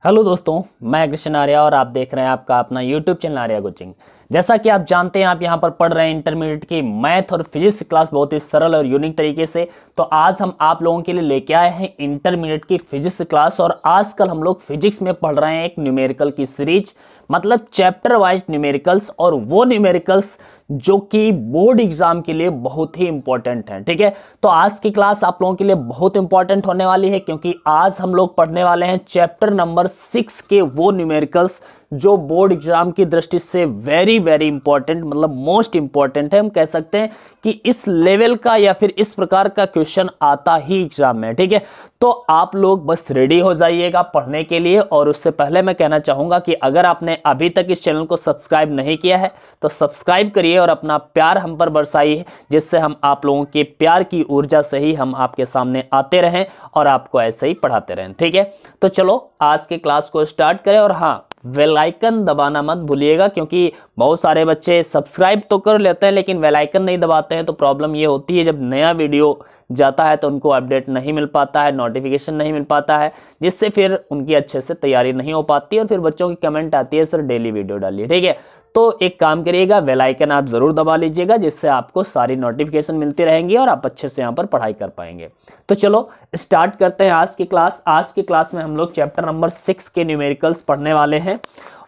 Hello दोस्तों, मैं कृष्ण आर्या और आप देख रहे हैं आपका अपना यूट्यूब चैनल आर्या कोचिंग। जैसा कि आप जानते हैं, आप यहां पर पढ़ रहे हैं इंटरमीडिएट की मैथ और फिजिक्स क्लास बहुत ही सरल और यूनिक तरीके से। तो आज हम आप लोगों के लिए लेके आए हैं इंटरमीडिएट की फिजिक्स क्लास। और आजकल हम लोग फिजिक्स में पढ़ रहे हैं एक न्यूमेरिकल की सीरीज, मतलब चैप्टर वाइज न्यूमेरिकल्स, और वो न्यूमेरिकल्स जो कि बोर्ड एग्जाम के लिए बहुत ही इंपॉर्टेंट है। ठीक है, तो आज की क्लास आप लोगों के लिए बहुत इंपॉर्टेंट होने वाली है, क्योंकि आज हम लोग पढ़ने वाले हैं चैप्टर नंबर 6 के वो न्यूमेरिकल्स जो बोर्ड एग्जाम की दृष्टि से वेरी वेरी इंपॉर्टेंट, मतलब मोस्ट इंपॉर्टेंट है। हम कह सकते हैं कि इस लेवल का या फिर इस प्रकार का क्वेश्चन आता ही एग्जाम में। ठीक है, तो आप लोग बस रेडी हो जाइएगा पढ़ने के लिए। और उससे पहले मैं कहना चाहूंगा कि अगर आपने अभी तक इस चैनल को सब्सक्राइब नहीं किया है तो सब्सक्राइब करिए और अपना प्यार हम पर बरसाइए, जिससे हम आप लोगों के प्यार की ऊर्जा से ही हम आपके सामने आते रहें और आपको ऐसे ही पढ़ाते रहें। ठीक है, तो चलो आज की क्लास को स्टार्ट करें। और हाँ, बेल आइकन दबाना मत भूलिएगा, क्योंकि बहुत सारे बच्चे सब्सक्राइब तो कर लेते हैं लेकिन बेल आइकन नहीं दबाते हैं। तो प्रॉब्लम ये होती है, जब नया वीडियो जाता है तो उनको अपडेट नहीं मिल पाता है, नोटिफिकेशन नहीं मिल पाता है, जिससे फिर उनकी अच्छे से तैयारी नहीं हो पाती और फिर बच्चों की कमेंट आती है सर डेली वीडियो डालिए। ठीक है, तो एक काम करिएगा, बेल आइकन आप जरूर दबा लीजिएगा, जिससे आपको सारी नोटिफिकेशन मिलती रहेंगी और आप अच्छे से यहाँ पर पढ़ाई कर पाएंगे। तो चलो स्टार्ट करते हैं आज की क्लास। आज की क्लास में हम लोग चैप्टर नंबर 6 के न्यूमेरिकल्स पढ़ने वाले हैं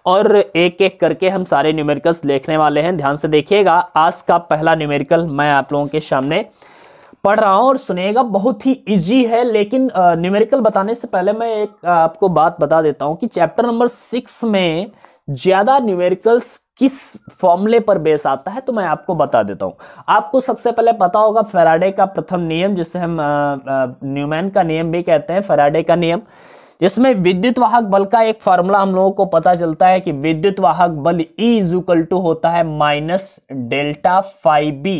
और एक एक करके हम सारे न्यूमेरिकल्स देखने वाले हैं। ध्यान से देखिएगा, आज का पहला न्यूमेरिकल मैं आप लोगों के सामने पढ़ रहा हूं और सुनिएगा, बहुत ही इजी है। लेकिन न्यूमेरिकल बताने से पहले मैं एक आपको बात बता देता हूं कि चैप्टर नंबर 6 में ज्यादा न्यूमेरिकल्स किस फॉर्मूले पर बेस आता है, तो मैं आपको बता देता हूं। आपको सबसे पहले पता होगा फैराडे का प्रथम नियम, जिसे हम न्यूमैन का नियम भी कहते हैं, फैराडे का नियम, जिसमें विद्युत वाहक बल का एक फार्मूला हम लोगों को पता चलता है कि विद्युत वाहक बल E इज इक्वल टू होता है minus delta phi B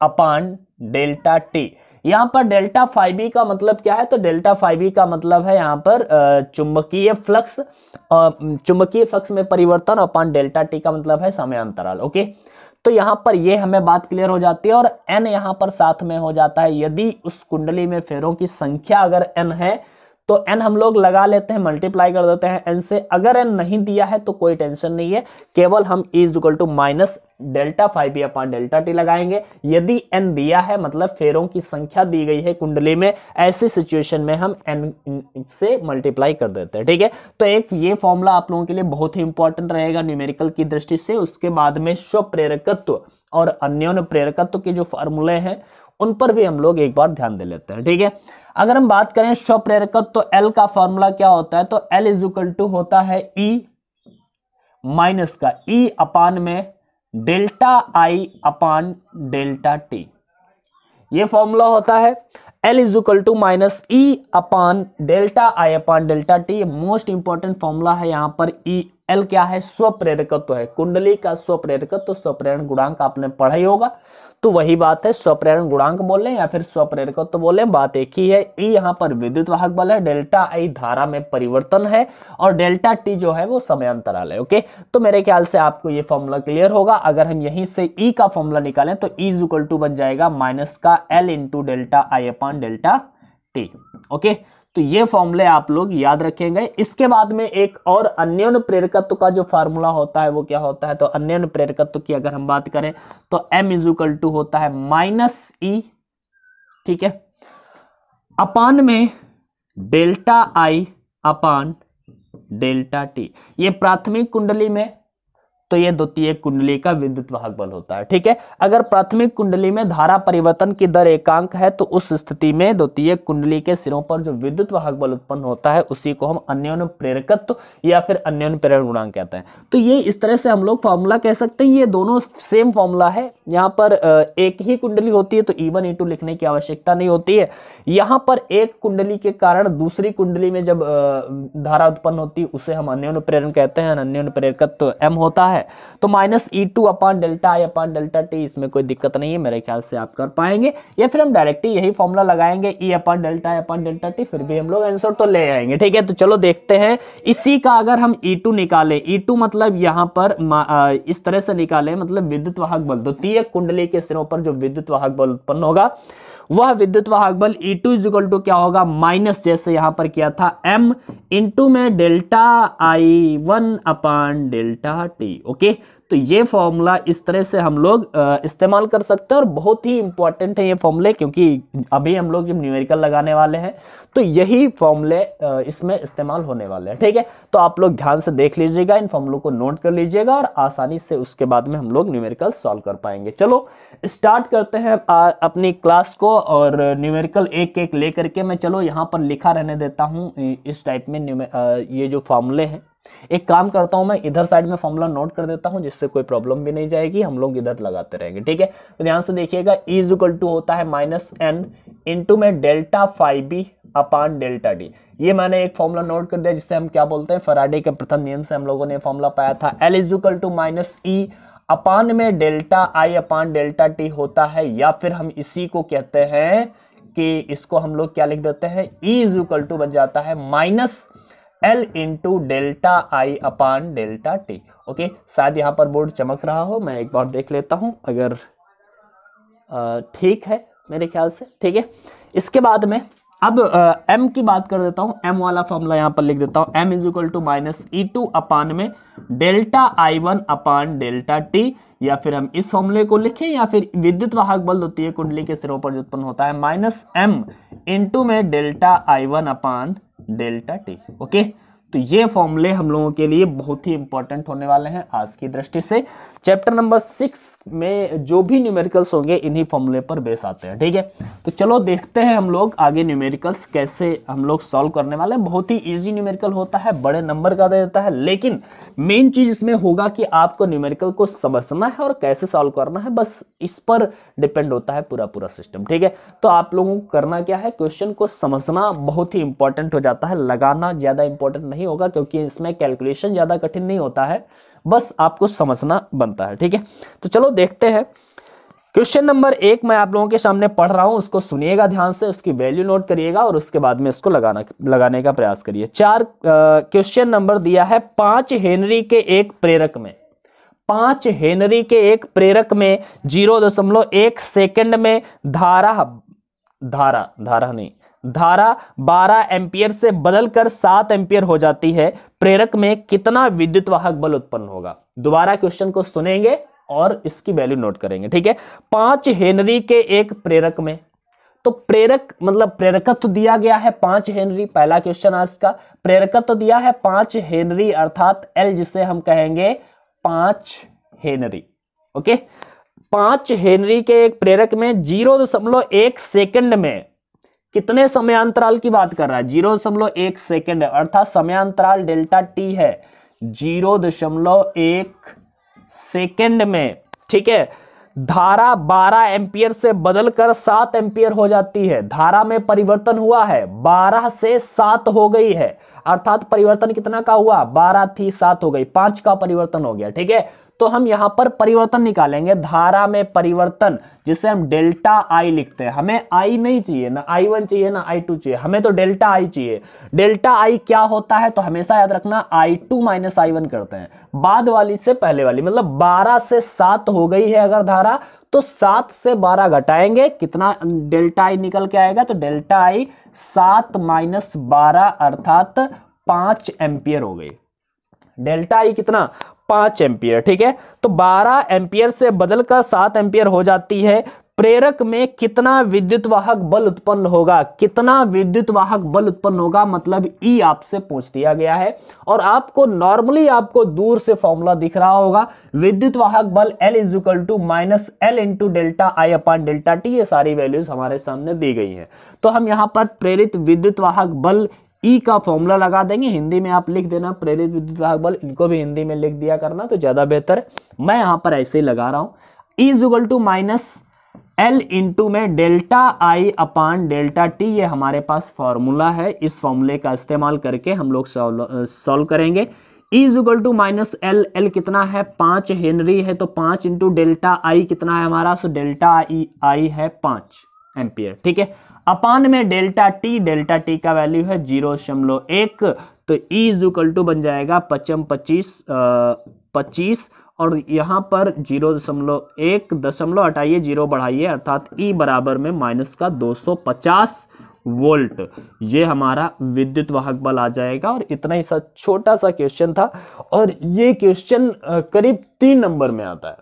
upon delta T. यहां पर डेल्टा फाई बी का मतलब क्या है, तो डेल्टा फाई बी का मतलब है यहां पर चुंबकीय फ्लक्स, चुंबकीय फ्लक्स में परिवर्तन, अपान डेल्टा टी का मतलब है समय अंतराल। ओके, तो यहां पर ये हमें बात क्लियर हो जाती है। और n यहां पर साथ में हो जाता है, यदि उस कुंडली में फेरों की संख्या अगर n है तो n हम लोग लगा लेते हैं, मल्टीप्लाई कर देते हैं n से। अगर n नहीं दिया है तो कोई टेंशन नहीं है, केवल हम E is equal to minus delta phi B upon delta T लगाएंगे। यदि n दिया है, मतलब फेरों की संख्या दी गई है कुंडली में, ऐसी सिचुएशन में हम n से मल्टीप्लाई कर देते हैं। ठीक है, तो एक ये फॉर्मूला आप लोगों के लिए बहुत ही इंपॉर्टेंट रहेगा न्यूमेरिकल की दृष्टि से। उसके बाद में स्वप्रेरकत्व और अन्योन्य प्रेरकत्व के जो फॉर्मूले हैं उन पर भी हम लोग एक बार ध्यान दे लेते हैं। ठीक है, अगर हम बात करें स्वप्रेरकत्व तो L का फॉर्मूला क्या होता है, तो L इज इक्वल टू होता है E माइनस का E अपान में delta I upon delta T. ये फॉर्मूला होता है L is equal to minus E upon delta I upon delta T. Most important formula है यहाँ पर। E L क्या है, स्वप्रेरकत्व है, कुंडली का स्वप्रेरकत्व, स्वप्रेरण गुणांक आपने पढ़ा ही होगा, तो वही बात है, स्वप्रेरण गुणांक बोले या फिर स्वप्रेरकत्व बोले, बात एक ही है। E यहाँ पर विद्युत वाहक बल है, डेल्टा I धारा में परिवर्तन है और डेल्टा T जो है वो समय अंतराल है। ओके, तो मेरे ख्याल से आपको ये फॉर्मूला क्लियर होगा। अगर हम यहीं से E का फॉर्मूला निकालें तो E इज इक्वल टू बन जाएगा माइनस का L into delta I upon delta T. Okay, तो ये फॉर्मूले आप लोग याद रखेंगे। इसके बाद में एक और अन्योन्य प्रेरकत्व का जो फार्मूला होता है वो क्या होता है, तो अन्योन्य प्रेरकत्व की अगर हम बात करें तो M इज इक्वल टू होता है माइनस E, ठीक है, अपान में delta I upon delta T. ये प्राथमिक कुंडली में, तो ये द्वितीयक कुंडली का विद्युत वाहक बल होता है। ठीक है, अगर प्राथमिक कुंडली में धारा परिवर्तन की दर एकांक है तो उस स्थिति में द्वितीयक कुंडली के सिरों पर जो विद्युत वाहक बल उत्पन्न होता है उसी को हम अन्योन्य प्रेरकत्व या फिर अन्योन्य प्रेरण गुणांक कहते हैं। तो ये इस तरह से हम लोग फॉर्मूला कह सकते हैं। ये दोनों सेम फॉर्मूला है। यहाँ पर एक ही कुंडली होती है तो E1 E2 लिखने की आवश्यकता नहीं होती है। यहाँ पर एक कुंडली के कारण दूसरी कुंडली में जब धारा उत्पन्न होती है उसे हम अन्योन्य प्रेरण कहते हैं, अन्योन्य प्रेरकत्व M होता है। तो minus E2 upon delta I upon delta T, इसमें कोई दिक्कत नहीं है, मेरे ख्याल से आप कर पाएंगे। या फिर हम डायरेक्टली यही फॉर्मूला लगाएंगे E upon delta I upon delta T, फिर भी हम लोग आंसर तो ले आएंगे। ठीक है, तो चलो देखते हैं। इसी का अगर हम E2 निकालें, E2 मतलब यहां पर इस तरह से निकालें, मतलब विद्युत वाहक बल, द्वितीयक कुंडली के सिरों पर जो विद्युत वाहक बल उत्पन्न होगा वह विद्युत वाहक बल E2 इक्वल टू क्या होगा, माइनस जैसे यहां पर किया था m इंटू में delta I1 upon delta T. Okay, तो ये फॉर्मूला इस तरह से हम लोग इस्तेमाल कर सकते हैं और बहुत ही इंपॉर्टेंट है ये फॉर्मूले, क्योंकि अभी हम लोग जब न्यूमेरिकल लगाने वाले हैं तो यही फॉर्मूले इसमें इस्तेमाल होने वाले हैं। ठीक है, तो आप लोग ध्यान से देख लीजिएगा, इन फॉर्मूलों को नोट कर लीजिएगा और आसानी से उसके बाद में हम लोग न्यूमेरिकल सॉल्व कर पाएंगे। चलो स्टार्ट करते हैं अपनी क्लास को, और न्यूमेरिकल एक एक लेकर के मैं चलो यहाँ पर लिखा रहने देता हूँ इस टाइप में ये जो फॉर्मूले हैं। एक काम करता हूं, मैं इधर साइड में फॉर्मूला नोट कर देता हूं, जिससे कोई प्रॉब्लम भी नहीं जाएगी, हम लोग इधर लगाते रहेंगे। ठीक है, तो ध्यान से देखिएगा, E इज इक्वल टू होता है माइनस n इंटू में delta phi B upon delta D. ये मैंने एक फॉर्मूला नोट कर दिया, जिससे हम क्या बोलते हैं, फैराडे के प्रथम नियम से हम लोगों ने फॉर्मूला पाया था। L is equal to minus E upon में delta I upon delta t होता है, या फिर हम इसी को कहते हैं कि इसको हम लोग क्या लिख देते हैं, E इज इक्वल टू बन जाता है minus L into delta I upon delta T. Okay, शायद यहां पर बोर्ड चमक रहा हो, मैं एक बार देख लेता हूं अगर ठीक है मेरे ख्याल से। ठीक है, इसके बाद में अब m की बात कर देता हूं, m वाला फॉर्मूला यहां पर लिख देता हूं, m is equal to minus E2 upon में delta I1 upon delta T, या फिर हम इस फॉर्मूले को लिखें, या फिर विद्युत वाहक बल द्वितीय कुंडली के सिरों पर जो उत्पन्न होता है माइनस m इंटू में delta I1 upon delta T. Okay, तो ये फॉर्मूले हम लोगों के लिए बहुत ही इंपॉर्टेंट होने वाले हैं आज की दृष्टि से। चैप्टर नंबर 6 में जो भी न्यूमेरिकल्स होंगे इन्हीं फॉर्मूले पर बेस आते हैं। ठीक है, तो चलो देखते हैं हम लोग आगे न्यूमेरिकल्स कैसे हम लोग सॉल्व करने वाले हैं। बहुत ही इजी न्यूमेरिकल होता है, बड़े नंबर का दे देता है, लेकिन मेन चीज इसमें होगा कि आपको न्यूमेरिकल को समझना है और कैसे सॉल्व करना है, बस इस पर डिपेंड होता है पूरा सिस्टम। ठीक है, तो आप लोगों को करना क्या है, क्वेश्चन को समझना बहुत ही इंपॉर्टेंट हो जाता है, लगाना ज्यादा इंपॉर्टेंट नहीं होगा, क्योंकि इसमें कैलकुलेशन ज्यादा कठिन नहीं होता है, बस आपको समझना बनता है। ठीक है, तो चलो देखते हैं। क्वेश्चन नंबर 1 मैं आप लोगों के सामने पढ़ रहा हूं, उसको सुनिएगा ध्यान से, उसकी वैल्यू नोट करिएगा और उसके बाद में इसको लगाने का प्रयास करिए। क्वेश्चन नंबर दिया है 5 हेनरी के एक प्रेरक में, 5 हेनरी के एक प्रेरक में 0.1 सेकंड में धारा 12 एम्पियर से बदलकर 7 एम्पियर हो जाती है। प्रेरक में कितना विद्युत वाहक बल उत्पन्न होगा? दोबारा क्वेश्चन को सुनेंगे और इसकी वैल्यू नोट करेंगे। ठीक है, 5 हेनरी के एक प्रेरक में, तो प्रेरक मतलब प्रेरकत्व दिया गया है 5 हेनरी। पहला क्वेश्चन आज का, प्रेरकत्व दिया है 5 हेनरी अर्थात L, जिसे हम कहेंगे 5 हेनरी। ओके, 5 हेनरी के एक प्रेरक में 0.1 सेकंड में कितने समयांतराल की बात कर रहा है? 0.1 सेकंड, अर्थात समयांतराल डेल्टा टी है 0.1 सेकंड में। ठीक है, धारा 12 एम्पियर से बदलकर 7 एम्पियर हो जाती है। धारा में परिवर्तन हुआ है, 12 से 7 हो गई है, अर्थात परिवर्तन कितना का हुआ? 12 थी 7 हो गई, 5 का परिवर्तन हो गया। ठीक है, तो हम यहां पर परिवर्तन निकालेंगे, धारा में परिवर्तन, जिसे हम डेल्टा आई लिखते हैं। हमें आई नहीं चाहिए, ना I1 चाहिए ना I2 चाहिए, हमें तो डेल्टा आई चाहिए। डेल्टा आई क्या होता है तो हमेशा याद रखना I2 माइनस I1 करते हैं, बाद वाली से पहले वाली, मतलब 12 से 7 हो गई है अगर धारा, तो 7 से 12 घटाएंगे, कितना डेल्टा आई निकल के आएगा? तो डेल्टा आई 7 माइनस 12 अर्थात 5 एम्पियर हो गई। डेल्टा आई कितना? 5 एम्पियर। ठीक है, तो 12 एम्पियर से बदलकर 7 एम्पियर हो जाती है। प्रेरक में कितना विद्युत वाहक बल उत्पन्न होगा? कितना विद्युत वाहक बल उत्पन्न होगा मतलब E आपसे पूछ दिया गया है, और आपको नॉर्मली आपको दूर से फॉर्मूला दिख रहा होगा, विद्युत वाहक बल L is equal to minus L into delta I upon delta T. ये सारी वैल्यूज हमारे सामने दी गई हैं। तो हम यहां पर प्रेरित विद्युत वाहक बल E का फॉर्मूला लगा देंगे, हिंदी में आप लिख देना प्रेरित विद्युत वाहक बल, इनको भी हिंदी में लिख दिया करना तो ज्यादा बेहतर है। मैं यहां पर ऐसे ही लगा रहा हूं, E is equal to minus L into में delta I upon delta T. ये हमारे पास फॉर्मूला है, इस फॉर्मूले का इस्तेमाल करके हम लोग सॉल्व करेंगे। E is equal to minus L, L कितना है? 5 हेनरी है, तो 5 इंटू डेल्टा आई कितना है हमारा? सो डेल्टा आई है 5 एम्पियर। ठीक है, अपान में डेल्टा टी का वैल्यू है 0.1, तो E इज इक्वल टू बन जाएगा 25 और यहाँ पर 0.1 दशमलव हटाइए 0 बढ़ाइए अर्थात E बराबर में माइनस का 250 वोल्ट ये हमारा विद्युत वाहक बल आ जाएगा। और इतना ही सा छोटा सा क्वेश्चन था और ये क्वेश्चन करीब 3 नंबर में आता है।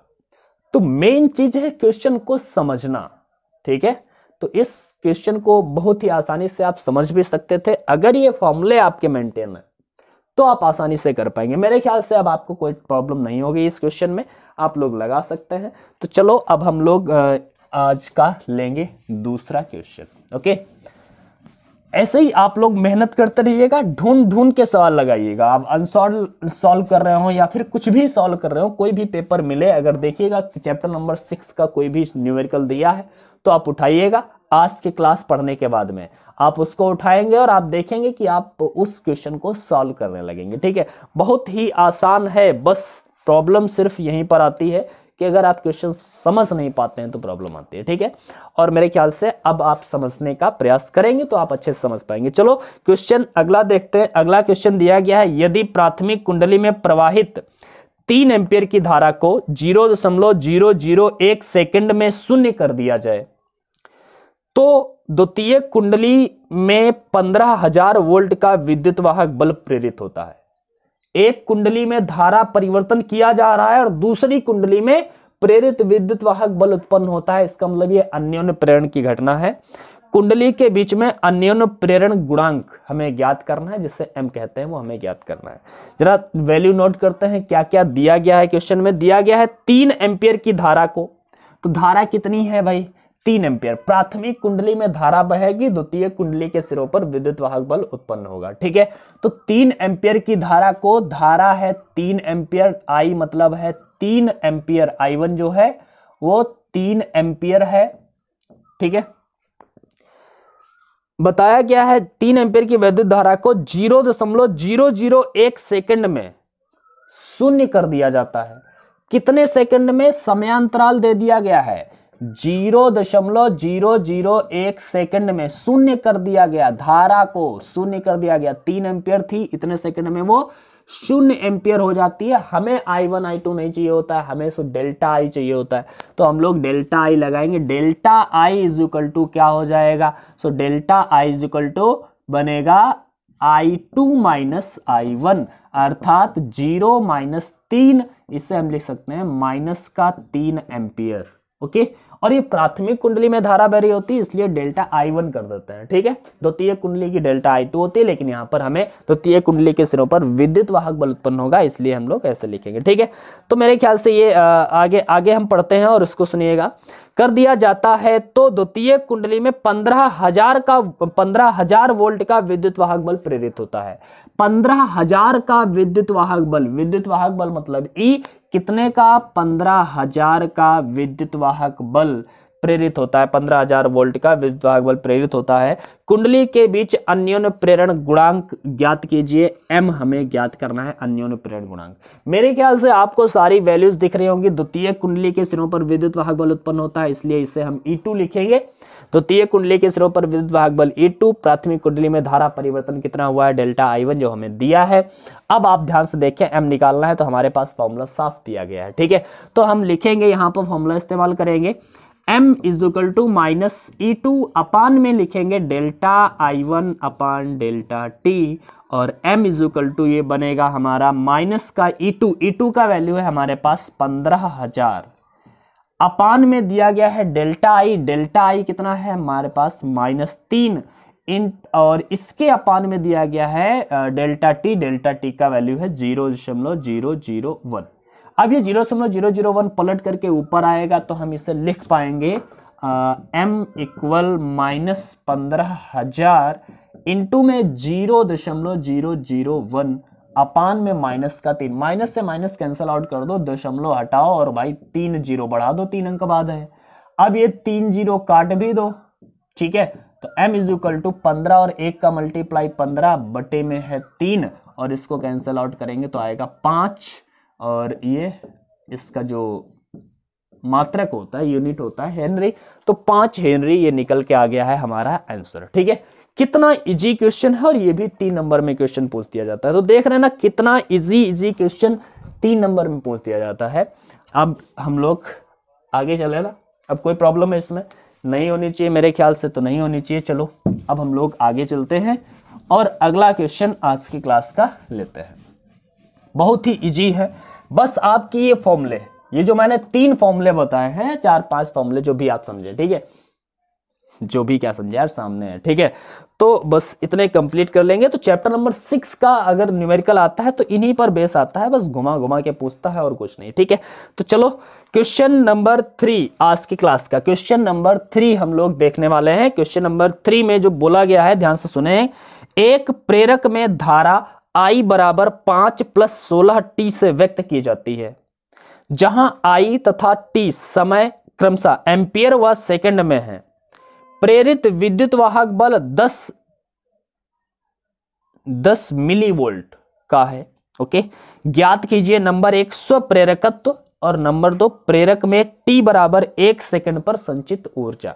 तो मेन चीज है क्वेश्चन को समझना, ठीक है। तो इस क्वेश्चन को बहुत ही आसानी से आप समझ भी सकते थे। अगर ये फॉर्मूले आपके मेंटेन है तो आप आसानी से कर पाएंगे। मेरे ख्याल से अब आपको कोई प्रॉब्लम नहीं होगी इस क्वेश्चन में, आप लोग लगा सकते हैं। तो चलो अब हम लोग आज का लेंगे दूसरा क्वेश्चन। ओके, ऐसे ही आप लोग मेहनत करते रहिएगा, ढूंढ ढूंढ के सवाल लगाइएगा। आप अनसॉल्व सॉल्व कर रहे हो या फिर कुछ भी सॉल्व कर रहे हो, कोई भी पेपर मिले, अगर देखिएगा चैप्टर नंबर 6 का कोई भी न्यूमेरिकल दिया है तो आप उठाइएगा। आज की क्लास पढ़ने के बाद में आप उसको उठाएंगे और आप देखेंगे कि आप उस क्वेश्चन को सॉल्व करने लगेंगे, ठीक है। बहुत ही आसान है, बस प्रॉब्लम सिर्फ यहीं पर आती है कि अगर आप क्वेश्चन समझ नहीं पाते हैं तो प्रॉब्लम आती है, ठीक है। और मेरे ख्याल से अब आप समझने का प्रयास करेंगे तो आप अच्छे से समझ पाएंगे। चलो क्वेश्चन अगला देखते हैं। अगला क्वेश्चन दिया गया है, यदि प्राथमिक कुंडली में प्रवाहित 3 एम्पीयर की धारा को 0.001 सेकंड में शून्य कर दिया जाए तो द्वितीय कुंडली में 15,000 वोल्ट का विद्युत वाहक बल प्रेरित होता है। एक कुंडली में धारा परिवर्तन किया जा रहा है और दूसरी कुंडली में प्रेरित विद्युत वाहक बल उत्पन्न होता है। इसका मतलब ये अन्योन्य प्रेरण की घटना है। कुंडली के बीच में अन्योन्य प्रेरण गुणांक हमें ज्ञात करना है, जिसे m कहते हैं, वो हमें ज्ञात करना है। जरा वैल्यू नोट करते हैं क्या क्या दिया गया है। क्वेश्चन में दिया गया है 3 एम्पीयर की धारा को, तो धारा कितनी है भाई, 3 एम्पीयर। प्राथमिक कुंडली में धारा बहेगी, द्वितीय कुंडली के सिरों पर विद्युत वाहक बल उत्पन्न होगा, ठीक है। तो 3 एम्पीयर की धारा को, धारा है 3 एम्पीयर, I मतलब है 3 एम्पीयर, I1 जो है वो 3 एम्पीयर है, ठीक है। बताया गया है 3 एम्पीयर की विद्युत धारा को 0.001 सेकंड में शून्य कर दिया जाता है। कितने सेकंड में, समयांतराल दे दिया गया है 0.001 सेकंड में शून्य कर दिया गया, धारा को शून्य कर दिया गया। 3 एम्पीयर थी, इतने सेकंड में वो 0 एम्पीयर हो जाती है। हमें I1 I2 नहीं चाहिए होता है, हमें सो डेल्टा I चाहिए होता है, तो हम लोग डेल्टा I लगाएंगे। Delta I is equal to क्या हो जाएगा, so delta I is equal to बनेगा I2 माइनस I1 अर्थात 0 माइनस 3, इसे हम लिख सकते हैं माइनस का 3 एम्पीयर। ओके, और ये प्राथमिक कुंडली में धारा बह रही होती है इसलिए डेल्टा I1 कर देते हैं, ठीक है। द्वितीय कुंडली की डेल्टा I2 होती है, लेकिन यहाँ पर हमें द्वितीय कुंडली के सिरों पर विद्युत वाहक बल उत्पन्न होगा, इसलिए हम लोग ऐसे लिखेंगे, ठीक है। तो मेरे ख्याल से ये आगे हम पढ़ते हैं और इसको सुनिएगा। कर दिया जाता है तो द्वितीय कुंडली में 15,000 वोल्ट का विद्युत वाहक बल प्रेरित होता है। 15,000 का विद्युत वाहक बल मतलब E कितने का, 15,000 का विद्युत वाहक बल प्रेरित होता है। 15,000 वोल्ट का विद्युत वाहक बल प्रेरित होता है। कुंडली के बीच अन्योन्य प्रेरण गुणांक ज्ञात कीजिए। m हमें ज्ञात करना है, अन्योन्य प्रेरण गुणांक। मेरे ख्याल से आपको सारी वैल्यूज दिख रही होंगी। द्वितीय कुंडली के सिरों पर विद्युत वाहक बल उत्पन्न होता है, इसलिए इसे हम E2 लिखेंगे। द्वितीय कुंडली के सिरों पर विद्युत वाहक बल E2। प्राथमिक कुंडली में धारा परिवर्तन कितना हुआ है, डेल्टा I1 जो हमें दिया है। अब आप ध्यान से देखें, m निकालना है तो हमारे पास फॉर्मूला साफ दिया गया है, ठीक है। तो हम लिखेंगे, यहाँ पर फॉर्मूला इस्तेमाल करेंगे, m is equal to minus E2 upon में लिखेंगे delta I1 upon delta T, और m इज इक्वल टू ये बनेगा हमारा माइनस का E2 का वैल्यू है हमारे पास 15,000 अपान में दिया गया है डेल्टा I कितना है हमारे पास -3 और इसके अपान में दिया गया है डेल्टा T का वैल्यू है 0.001। अब ये 0.001 पलट करके ऊपर आएगा तो हम इसे लिख पाएंगे m इक्वल -15,000 इंटू में 0.001 अपान में माइनस का 3, माइनस से माइनस कैंसल आउट कर दो, दशमलव हटाओ और भाई 3 जीरो बढ़ा दो, 3 अंक बाद है। अब ये 3 जीरो काट भी दो, ठीक है। तो m इज इक्वल टू 15 और 1 का मल्टीप्लाई 15 बटे में है 3 और इसको कैंसल आउट करेंगे तो आएगा 5 और ये इसका जो मात्रक होता है, यूनिट होता है हेनरी, तो 5 हेनरी ये निकल के आ गया है हमारा आंसर, ठीक है। कितना इजी क्वेश्चन है, और ये भी 3 नंबर में क्वेश्चन पूछ दिया जाता है। तो देख रहे हैं ना कितना इजी क्वेश्चन 3 नंबर में पूछ दिया जाता है। अब हम लोग आगे चले ना, अब कोई प्रॉब्लम है इसमें? नहीं होनी चाहिए मेरे ख्याल से, तो नहीं होनी चाहिए। चलो अब हम लोग आगे चलते हैं और अगला क्वेश्चन आज की क्लास का लेते हैं। बहुत ही इजी है, बस आपकी ये फॉर्मूले, ये जो मैंने 3 फॉर्मूले बताए हैं, 4-5 फॉर्मूले, जो भी आप समझे, ठीक है, जो भी क्या समझे यार सामने है, ठीक है। तो बस इतने कंप्लीट कर लेंगे। तो चैप्टर नंबर 6 का अगर न्यूमेरिकल आता है तो इन्हीं पर बेस आता है, बस घुमा घुमा के पूछता है और कुछ नहीं, ठीक है। तो चलो क्वेश्चन नंबर 3 आज की क्लास का क्वेश्चन नंबर 3 हम लोग देखने वाले हैं। क्वेश्चन नंबर 3 में जो बोला गया है, ध्यान से सुने, एक प्रेरक में धारा I बराबर 5 + 16 t से व्यक्त की जाती है, जहां I तथा t समय क्रमशः एम्पियर व सेकंड में है। प्रेरित विद्युत वाहक बल 10 मिलीवोल्ट का है। ओके, ज्ञात कीजिए नंबर 1 स्वप्रेरकत्व और नंबर 2 प्रेरक में t बराबर 1 सेकंड पर संचित ऊर्जा।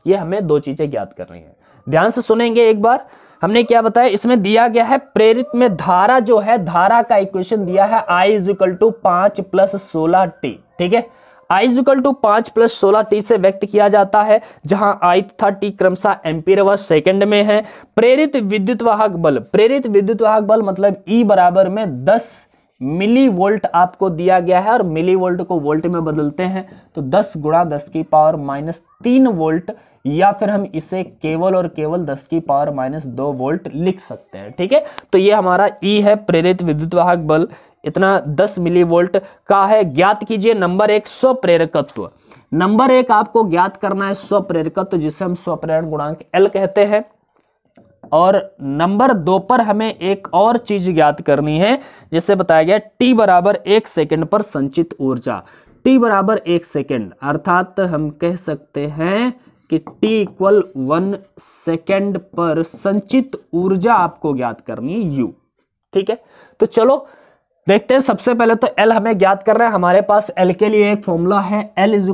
ये हमें 2 चीजें ज्ञात करनी है। ध्यान से सुनेंगे एक बार। हमने क्या बताया, इसमें दिया गया है प्रेरित में धारा जो है, धारा का इक्वेशन दिया है I = 5 + 16 t, ठीक है। I = 5 + 16 t से व्यक्त किया जाता है, जहां I तथा t क्रमशः एम्पीयर व सेकंड में है। प्रेरित विद्युत वाहक बल, प्रेरित विद्युत वाहक बल मतलब E बराबर में 10 मिलीवोल्ट आपको दिया गया है, और मिलीवोल्ट को वोल्ट में बदलते हैं तो 10 × 10⁻³ वोल्ट, या फिर हम इसे केवल और केवल 10⁻² वोल्ट लिख सकते हैं, ठीक है। तो ये हमारा E है, प्रेरित विद्युत वाहक बल इतना 10 मिलीवोल्ट का है। ज्ञात कीजिए नंबर 1 स्वप्रेरकत्व। नंबर 1 आपको ज्ञात करना है स्वप्रेरकत्व, जिसे हम स्वप्रेरण गुणांक L कहते हैं। और नंबर 2 पर हमें एक और चीज ज्ञात करनी है, जिससे बताया गया t बराबर 1 सेकंड पर संचित ऊर्जा। t बराबर 1 सेकंड, अर्थात हम कह सकते हैं कि t = 1 सेकंड पर संचित ऊर्जा आपको ज्ञात करनी है, U, ठीक है। तो चलो देखते हैं। सबसे पहले तो L हमें ज्ञात कर रहा है। हमारे पास L के लिए एक फॉर्मूला है, L =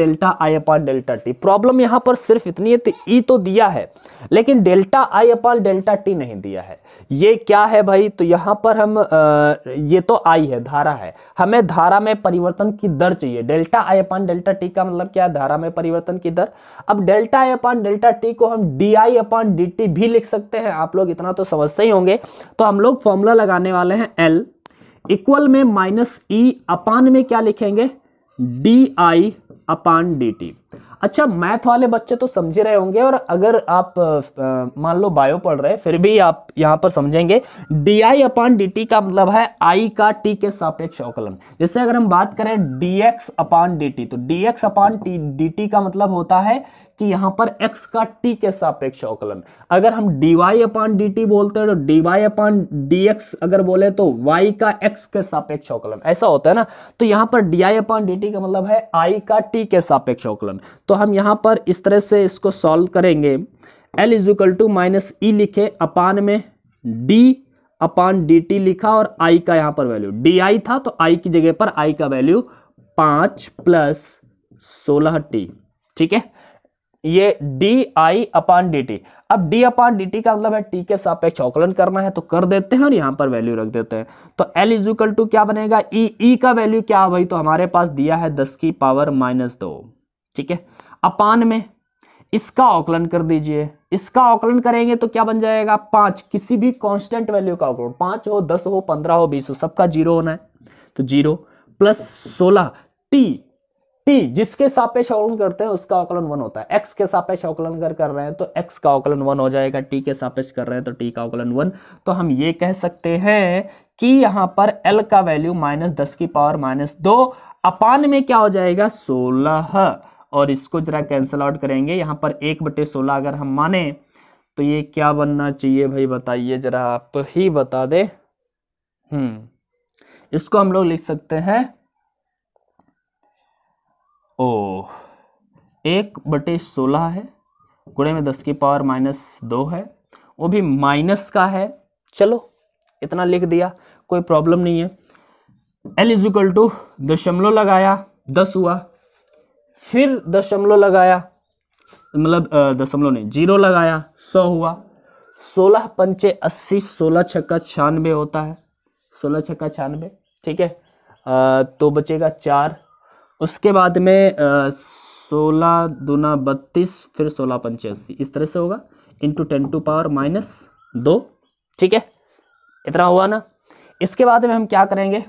-E/ΔI/ΔT। प्रॉब्लम यहां पर सिर्फ इतनी है, E तो दिया है लेकिन ΔI/ΔT नहीं दिया है। ये क्या है भाई? तो यहां पर हम ये तो I है, धारा है, हमें धारा में परिवर्तन की दर चाहिए। ΔI/ΔT का मतलब क्या है? धारा में परिवर्तन की दर। अब ΔI/ΔT को हम DI/dt भी लिख सकते हैं, आप लोग इतना तो समझते ही होंगे। तो हम लोग फॉर्मूला लगाने वाले हैं L इक्वल में -E अपान में क्या लिखेंगे? DI/dt। अच्छा, मैथ वाले बच्चे तो समझ रहे होंगे, और अगर आप मान लो बायो पढ़ रहे हैं फिर भी आप यहां पर समझेंगे। DI/dt का मतलब है I का t के सापेक्ष अवकलन। जैसे अगर हम बात करें dx/dt, तो dx/dt का मतलब होता है कि यहां पर x का t के सापेक्ष अवकलन। अगर हम dy/dt बोलते हैं तो dy/dx अगर बोले तो y का x के सापेक्ष अवकलन, ऐसा होता है ना। तो यहां पर dy/dt का मतलब है I का t के सापेक्ष अवकलन। तो हम यहां पर इस तरह से इसको सॉल्व करेंगे। L = -E लिखे, अपान में d/dt लिखा, और I का यहां पर वैल्यू di था तो I की जगह पर I का वैल्यू 5 + 16t, ठीक है। ये DI/dt। अब D/dt का मतलब है t के सापेक्ष अवकलन करना है, तो कर देते हैं और यहां पर वैल्यू रख देते हैं। तो L = क्या बनेगा? E का वैल्यू क्या है भाई? तो हमारे पास दिया है 10⁻², ठीक है। अपान में इसका अवकलन कर दीजिए। इसका अवकलन करेंगे तो क्या बन जाएगा? 5, किसी भी कांस्टेंट वैल्यू का अवकलन, 5 हो, 10 हो, 15 हो, 20 हो, सबका 0 होना है, तो 0 + 16 t जिसके सापेक्ष अवकलन करते हैं उसका अवकलन 1 होता है। x के सापेक्ष अवकलन अगर कर रहे हैं तो x का अवकलन 1 हो जाएगा, t के सापेक्ष कर रहे हैं तो t का अवकलन 1। तो हम ये कह सकते हैं कि यहां पर L का वैल्यू -10⁻², अपान में क्या हो जाएगा? 16, और इसको जरा कैंसिल आउट करेंगे। यहां पर 1/16 अगर हम माने तो ये क्या बनना चाहिए भाई? बताइए जरा, आप ही बता दे। इसको हम लोग लिख सकते हैं 1/16 है, गुणे में 10⁻² है, वो भी माइनस का है। चलो इतना लिख दिया, कोई प्रॉब्लम नहीं है। L = दशमलव लगाया, 10 हुआ, फिर दशमलव लगाया मतलब दशमलव नहीं, 0 लगाया 100 हुआ, 16 पंचे 80, 16 छक्का 96 होता है, 16 छक्का 96, ठीक है। तो बचेगा 4, उसके बाद में 16 दूना 32, फिर 16 पंचे 80, इस तरह से होगा, इंटू 10⁻⁻2, ठीक है, इतना हुआ ना। इसके बाद में हम क्या करेंगे,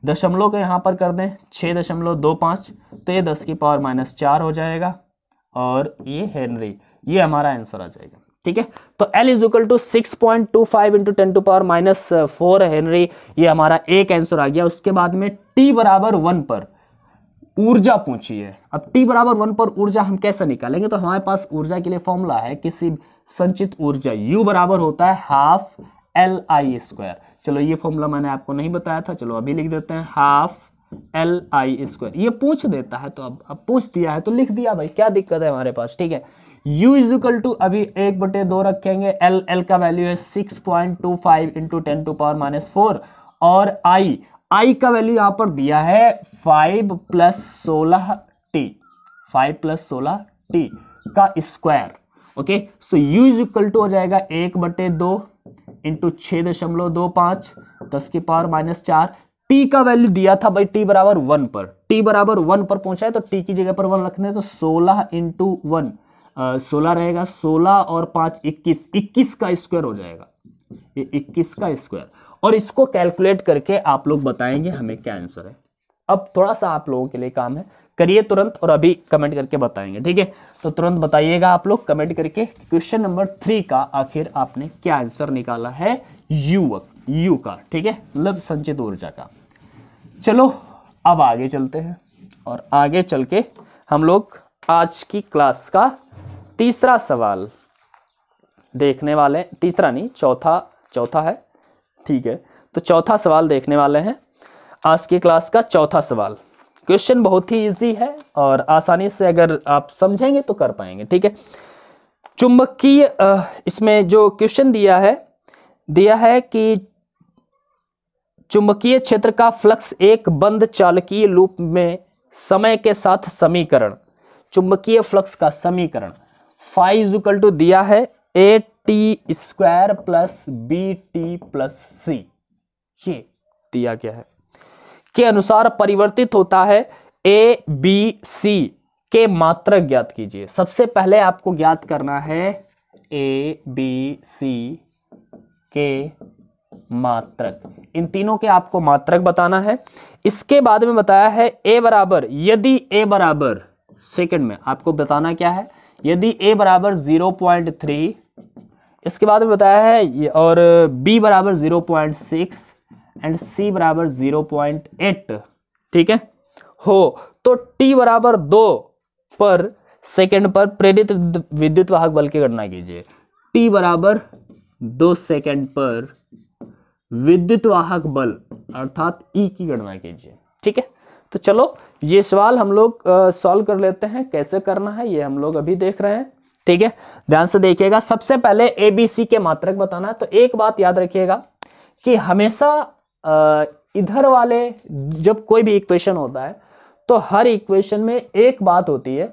दशमलव को यहाँ पर कर दें 6.25, तो ये 10⁻⁻4 हो जाएगा, और ये हेनरी, ये हमारा आंसर आ जाएगा, ठीक है। तो L is equal to 6.25 into 10⁻⁻4 henry, ये हमारा एक आंसर आ गया। उसके बाद में t बराबर 1 पर ऊर्जा पूछी है। अब t बराबर 1 पर ऊर्जा हम कैसे निकालेंगे, तो हमारे पास ऊर्जा के लिए फॉर्मूला है, किसी संचित ऊर्जा U बराबर होता है हाफ LI²। चलो ये फॉर्मूला मैंने आपको नहीं बताया था, चलो अभी लिख देते हैं, हाफ LI²। ये पूछ देता है तो अब पूछ दिया है तो लिख दिया भाई, क्या दिक्कत है हमारे पास, ठीक है। U इज इक्वल टू अभी 1/2 रखेंगे, L का वैल्यू है 6.25 इंटू 10⁻⁻4, और I का वैल्यू यहां पर दिया है 5 + 16t, 5 + 16t का square, okay. So U is equal to हो जाएगा 1/2 इंटू 6.25 10⁻⁻4। t का वैल्यू दिया था भाई t बराबर 1 पर, t बराबर 1 पर पहुंचा है तो t की जगह पर 1 रखने हैं, तो 16 इंटू 1 16 रहेगा, 16 और 5 21, 21 का स्क्वायर हो जाएगा, ये 21 का स्क्वायर। और इसको कैलकुलेट करके आप लोग बताएंगे हमें क्या आंसर है। अब थोड़ा सा आप लोगों के लिए काम है, करिए तुरंत और अभी कमेंट करके बताएंगे, ठीक है। तो तुरंत बताइएगा आप लोग कमेंट करके क्वेश्चन नंबर 3 का आखिर आपने क्या आंसर निकाला है, यू का, ठीक है, मतलब संचित ऊर्जा का। चलो अब आगे चलते हैं, और आगे चल के हम लोग आज की क्लास का तीसरा सवाल देखने वाले, तीसरा नहीं चौथा है, ठीक है। तो चौथा सवाल देखने वाले हैं, आज की क्लास का चौथा सवाल। क्वेश्चन बहुत ही इजी है और आसानी से अगर आप समझेंगे तो कर पाएंगे, ठीक है। चुंबकीय इसमें जो क्वेश्चन दिया है कि चुंबकीय क्षेत्र का फ्लक्स एक बंद चालकीय लूप में समय के साथ समीकरण, चुंबकीय फ्लक्स का समीकरण फाई इज इक्वल टू दिया है AT² plus BT plus C, ये दिया गया है, के अनुसार परिवर्तित होता है। ABC के मात्रक ज्ञात कीजिए। सबसे पहले आपको ज्ञात करना है ABC के मात्रक, इन तीनों के आपको मात्रक बताना है। इसके बाद में बताया है A बराबर, यदि A बराबर, सेकंड में आपको बताना क्या है, यदि A बराबर 0.3, इसके बाद में बताया है, और B बराबर 0.6 एंड C बराबर 0.8, ठीक है, हो तो T बराबर 2 पर सेकंड पर प्रेरित विद्युत वाहक बल की गणना कीजिए। T बराबर 2 सेकंड पर विद्युत वाहक बल अर्थात E की गणना कीजिए, ठीक है। तो चलो ये सवाल हम लोग सॉल्व कर लेते हैं, कैसे करना है ये हम लोग अभी देख रहे हैं, ठीक है। ध्यान से देखिएगा, सबसे पहले ABC के मात्रक बताना है। तो एक बात याद रखिएगा कि हमेशा इधर वाले जब कोई भी इक्वेशन होता है तो हर इक्वेशन में एक बात होती है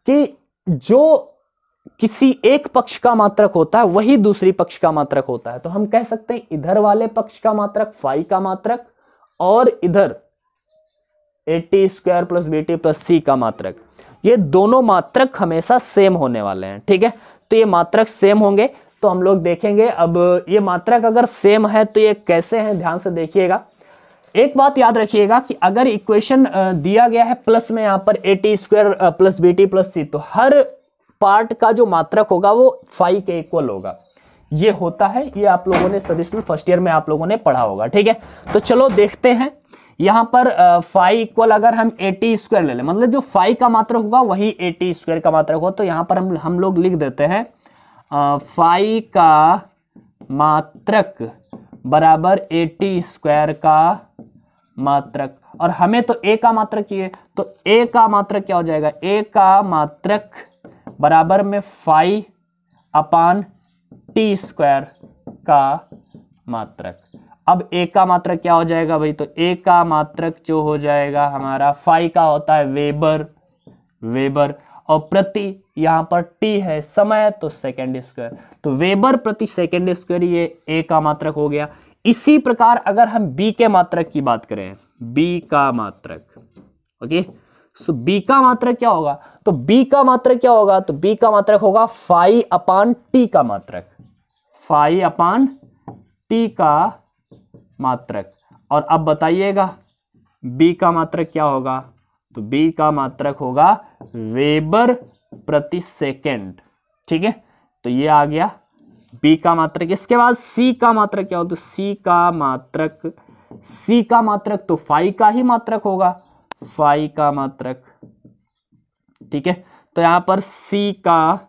कि जो किसी एक पक्ष का मात्रक होता है वही दूसरी पक्ष का मात्रक होता है। तो हम कह सकते हैं इधर वाले पक्ष का मात्रक फाई का मात्रक, और इधर AT² plus BT plus C का मात्रक, ये दोनों मात्रक हमेशा सेम होने वाले हैं, ठीक है। तो ये मात्रक सेम होंगे तो हम लोग देखेंगे। अब ये मात्रक अगर सेम है तो ये कैसे हैं, ध्यान से देखिएगा। एक बात याद रखिएगा कि अगर इक्वेशन दिया गया है प्लस में यहाँ पर AT² plus BT plus C, तो हर पार्ट का जो मात्रक होगा वो फाई के इक्वल होगा, ये होता है, ये आप लोगों ने सजेशन फर्स्ट ईयर में आप लोगों ने पढ़ा होगा, ठीक है। तो चलो देखते हैं, यहां पर फाई इक्वल अगर हम AT² ले लें, मतलब जो फाई का मात्रक होगा वही AT² का मात्रक हो, तो यहां पर हम लोग लिख देते हैं फाई का मात्रक बराबर AT² का मात्रक, और हमें तो A का मात्रक चाहिए, तो A का मात्रक क्या हो जाएगा, A का मात्रक बराबर में फाई अपान T² का मात्रक। अब A का मात्रक क्या हो जाएगा भाई, तो A का मात्रक जो हो जाएगा हमारा फाई का होता है वेबर, और प्रति यहां पर टी है समय, तो सेकेंड स्क्वायर, तो वेबर प्रति सेकेंड स्क्वायर ये ए का मात्रक हो गया। इसी प्रकार अगर हम बी के मात्रक की बात करें, बी का मात्रक, ओके, सो बी का मात्रक क्या होगा, तो बी का मात्रक क्या होगा, तो बी का मात्रक होगा फाई अपान टी का मात्रक, फाई अपान टी का मात्रक। और अब बताइएगा बी का मात्रक क्या होगा, तो बी का मात्रक होगा वेबर प्रति सेकेंड, ठीक है, तो ये आ गया बी का मात्रक। इसके बाद सी का मात्रक क्या होगा, तो सी का मात्रक तो फाई का ही मात्रक होगा, फाई का मात्रक, ठीक है, तो यहां पर सी का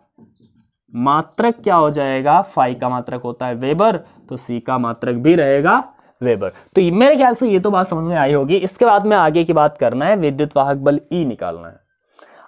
मात्रक क्या हो जाएगा, फाई का मात्रक होता है वेबर, तो सी का मात्रक भी रहेगा वेबर। तो मेरे ख्याल से ये तो बात समझ में आई होगी। इसके बाद में आगे की बात करना है, विद्युत वाहक बल ई निकालना है।